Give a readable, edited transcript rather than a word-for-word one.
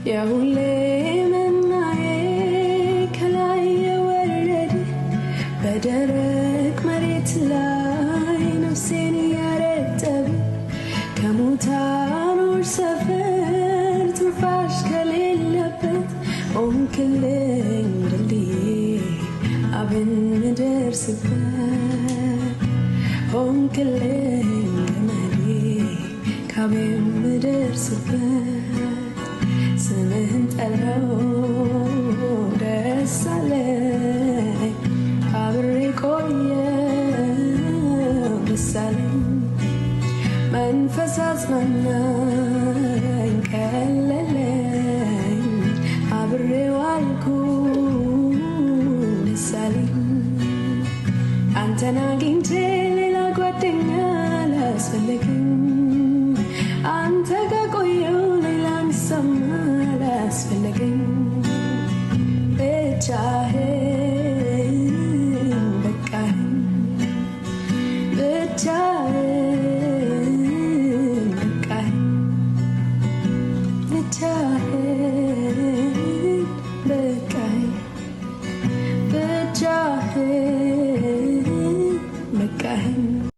የሁሌ መናዬ ከላይ የወረደ በደረቅ መሬት ላይ ነፍሴን ያረጠበ ከሙታኖች ሰፈር ትንፋሽ ከሌለበት ሆንክልኝ ድልድዬ አብን ምደርስበት ሆንክልኝ ገመዴ ካቤን ምደርስበት ስምህን ጠራው ደስ አለኝ አብሬ ቆየው ደስ አለኝ መንፈስ አጽናናኝ ቀለለኝ አብሬ ዋልኩኝ ደስ አለኝ አንተን አግኝቼ ሌላ ጓደኛ አላስፈለገኝ አንተ ጋር ቆየው ሌላ ሚሰማ አላስፈለገኝ ብቻ